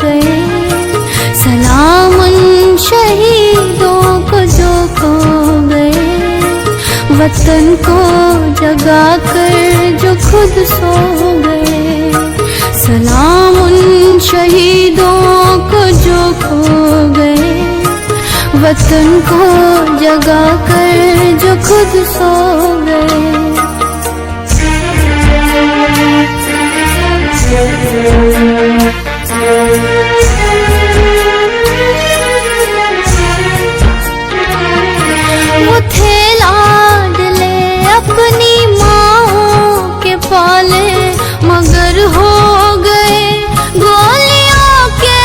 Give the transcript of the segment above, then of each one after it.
गए। सलाम उन शहीदों को जो खो गए, वतन को जगा कर जो खुद सो गए। सलाम उन शहीदों को जो खो गए, वतन को जगा कर जो खुद सो गए। वो थे लाडले अपनी माँ के पाले, मगर हो गए गोलियों के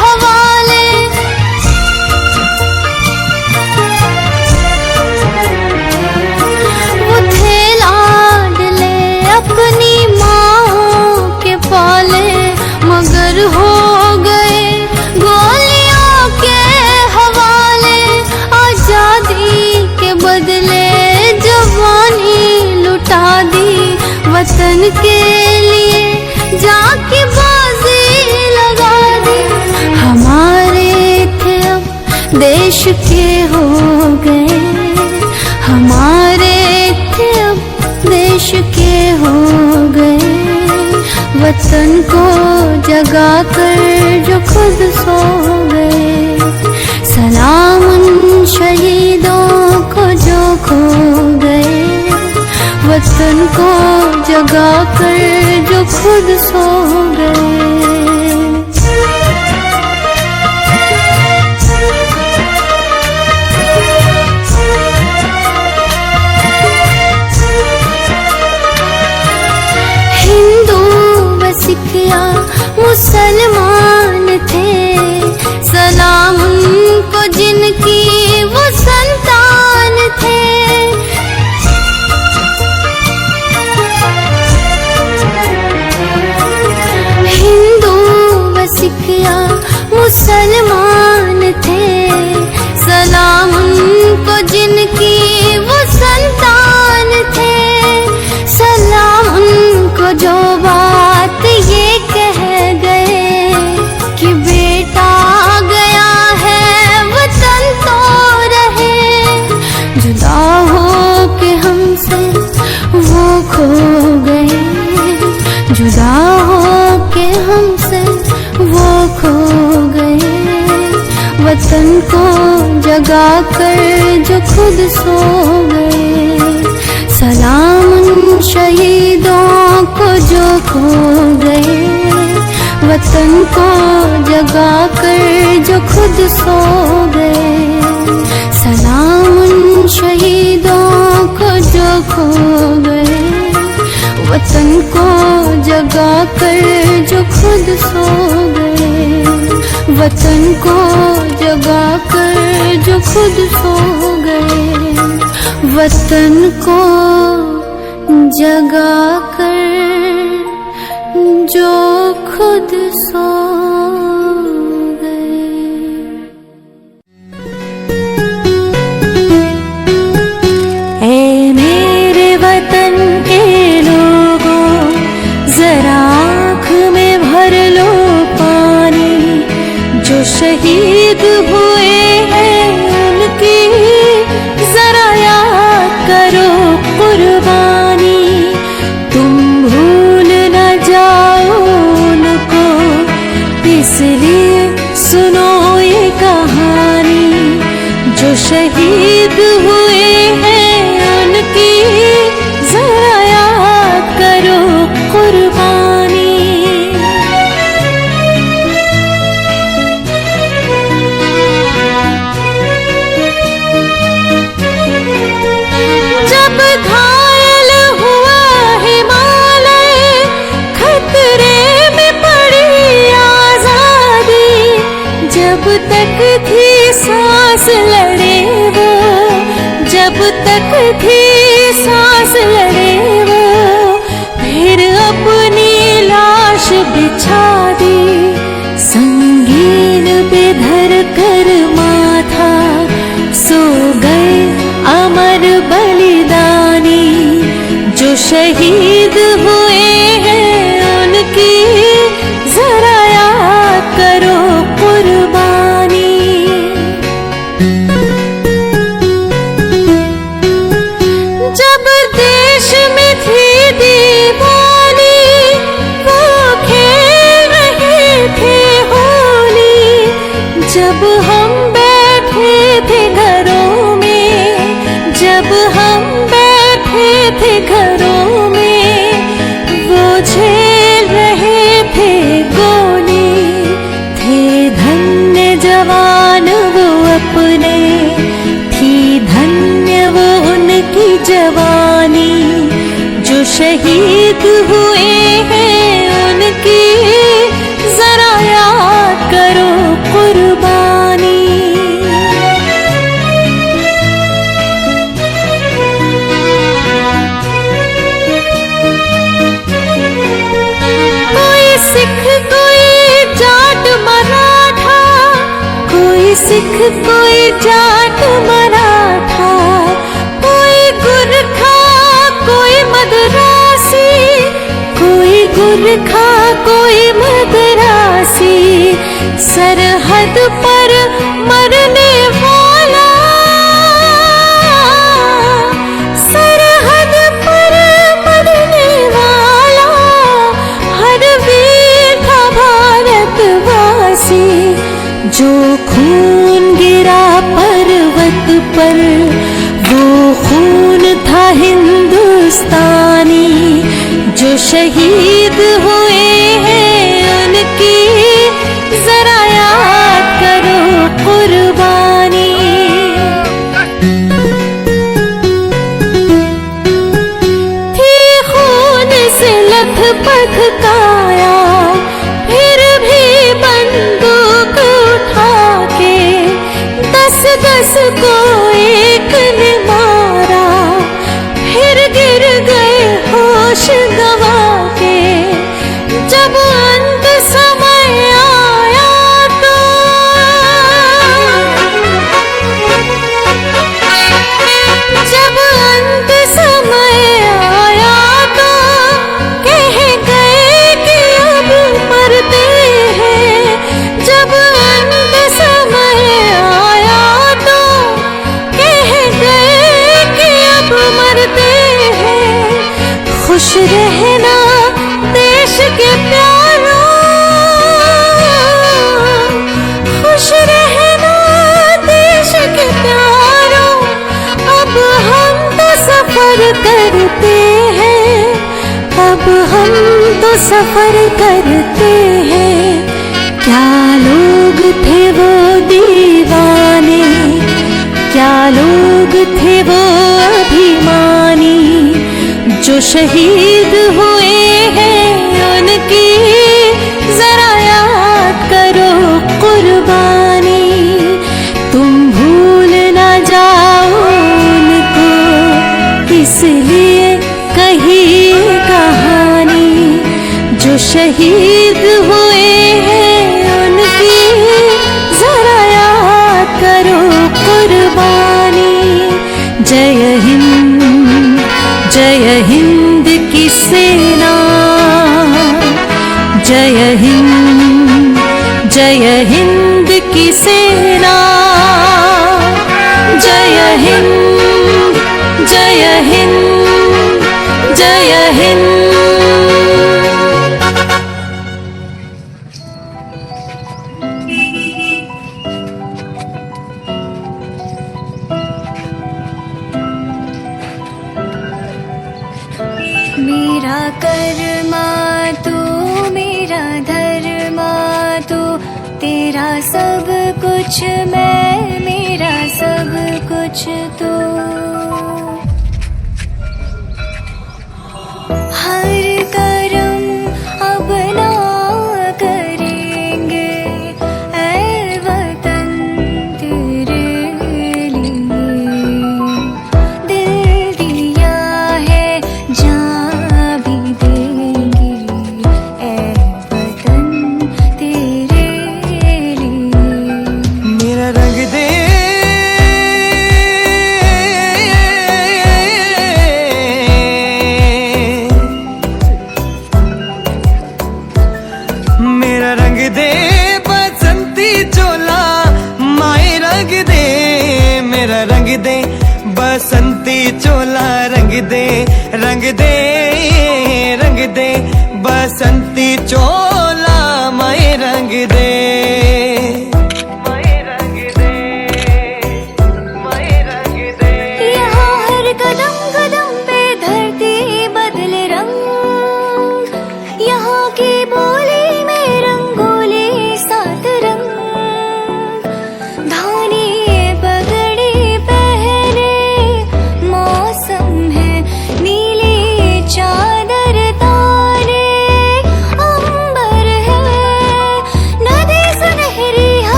हवाले। वो थे लाडले अपनी माँ के पाले, मगर हो गए गोलियों के हवाले। आजादी के बदले जवानी लुटा दी, वतन के लिए जाके बाजी लगा दी। हमारे थे अब देश के हो गए, हमारे थे अब देश के हो गए। वतन को जगा कर जो खुद सो गए। सलाम उन शहीदों को जो खो गए, वतन को जगा कर जो खुद सो गए। सिख या मुसलमान थे, सलाम उनको जिनकी वो संतान थे। हिंदू व सिख या मुसलमान थे, सलाम उनको जिनकी वो संतान थे। सलाम उनको जो बात ये कह गए कि बेटा गया है वतन तो रहे। जुदा हो के हमसे वो खो गए, जुदा हो के हमसे वो खो गए। वतन को जगा कर जो खुद सो गए। सलाम उन शहीदों को जो खो गए, वतन को जगा कर जो खुद सो गए। सलाम उन शहीदों को जो खो गए, वतन को जगा कर जो खुद सो गए। वतन को जगा कर जो खुद सो गए। वतन को जगा कर जो खुद सो गए। ऐ मेरे वतन के लोगों, जरा आँख में भर लो पानी। जो शहीद हुए हैं उनकी जरा याद करो कुर्बानी। तुम भूल न जाओ उनको, इसलिए सुनो ये कहानी। जो शहीद हुए हैं उनकी जरा याद करो कुर्बानी। जब घायल हुआ हिमालय, खतरे में पड़ी आजादी। जब तक थी सांस लड़े वो, जब तक थी सांस लड़े वो। फिर अपनी लाश बिछा दी, संगीन पे धर कर माथा। सो गए अमर बलिदानी। जो शहीद हुए हैं उनकी जरा याद जवानी, जो शहीद हुए हैं उनकी जरा याद करो कुर्बानी। कोई सिख कोई जाट मराठा, कोई सिख कोई जाट मराठा, कोई गुरखा कोई मदरासी, कोई गुरखा कोई मदरासी, सरहद पर मरने वाला, सरहद पर मरने वाला, हर वीर था भारतवासी। जो खून गिरा पर्वत पर वो खून था हिंदुस्तानी, जो शहीद हुए हैं उनकी जरा याद करो कुर्बानी। थी खून से लथपथ काया, फिर भी बंदूक उठा के 10-10 को एक ने मारा, फिर गिर गए होश गवा के। जब अंत समय आया तो जब अंत समय आया तो कह गए कि अब मरते हैं। जब अंत समय आया तो कह गए कि अब मरते हैं। खुश रहना देश के प्यारों, खुश रहना देश के प्यारों, अब हम तो सफर करते हैं, अब हम तो सफर करते हैं। क्या लोग थे वो दीवाने, क्या लोग थे वो अभिमानी, जो शहीद हुए हैं उनकी जरा याद करो कुर्बानी। तुम भूल ना जाओ उनको, इसलिए कही कहानी, जो शहीद हुए हैं उनकी जरा याद करो कुर्बानी। जय हिंद, जय हिंद की सेना, जय हिंद, जय हिंद की सेना, जय हिंद, जय हिंद, जय हिंद। मेरा कर्मा तू, मेरा धर्मा तू, तेरा सब कुछ मैं, मेरा सब कुछ तू। हर कर्म अब ना करेंगे ऐ वतन तेरे लिए, दिल दिया है जान भी देंगे ऐ वतन तेरे लिए। मेरा रंग दे, मेरा रंग दे बसंती चोला, माए रंग दे, मेरा रंग दे बसंती चोला, रंग दे, रंग दे, रंग दे बसंती चोला, माए रंग दे, माए रंग दे, माए रंग दे। यहाँ हर कदम कदम पे धरती बदले रंग, यहाँ की बोली में रंगोली सात रंग। धानी पगड़ी पहने मौसम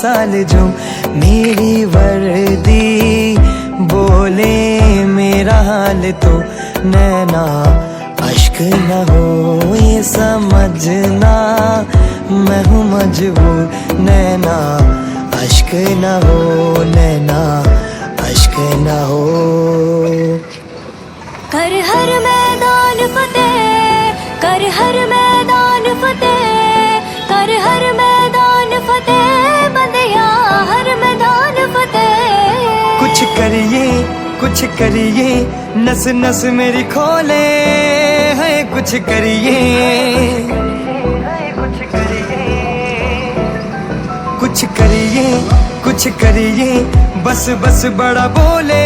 साल जो मेरी वर्दी बोले मेरा हाल तो नैना अश्क न हो ये समझना मैं हूँ मजबूर नैना अश्क न हो नैना अश्क न हो कर हर मैदान फतेह कर हर मैदान फतेह कर हर मैदान फतेह बंदिया हर मैदान फतेह कुछ करिए नस नस मेरी खोले है कुछ करिए कुछ करिए बस बस बड़ा बोले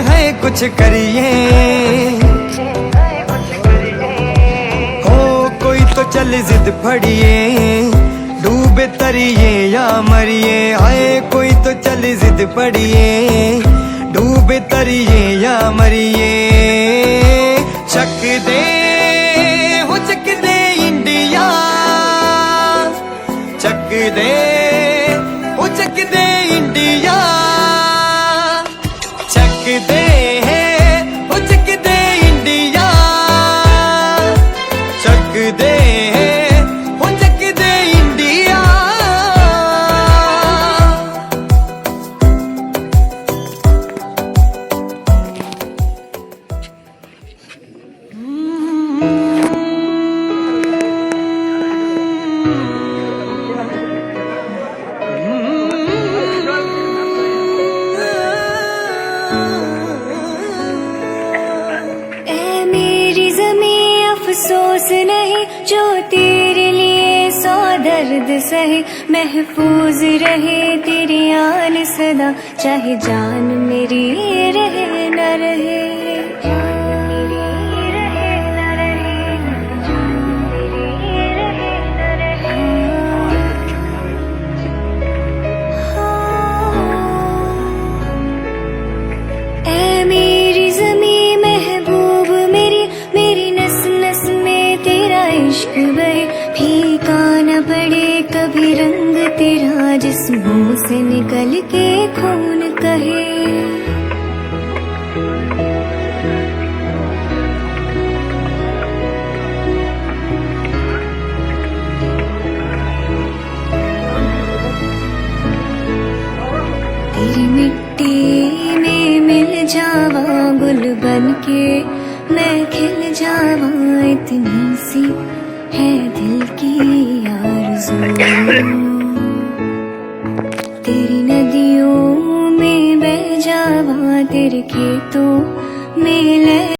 है कुछ करिए हो कोई तो चल जिद फड़िए डूबे तरिए या मरिए हाय कोई तो चल जिद पड़िए डूबे तरिए या मरिए चक दे हो चक दे इंडिया चक दे हो चक दे इंडिया चक दे हो चक दे इंडिया चक दे हो चक दे इंडिया ऐ मेरी ज़मीं अफसोस नहीं जो तेरे लिए सौ दर्द सहे महफूज रहे तेरी आन सदा चाहे जान मेरी रहे न रहे ऐ मेरी ज़मीं महबूब मेरी नस नस में तेरा इश्क बहे फीका न पड़े कभी रंग तेरा जिस मुंह से निकल के खून कहे तेरी मिट्टी में मिल जावा गुल बन के मैं खिल जावा इतनी सी है दिल की आरज़ू तेरी नदियों में बह जावा तेरे खेतों में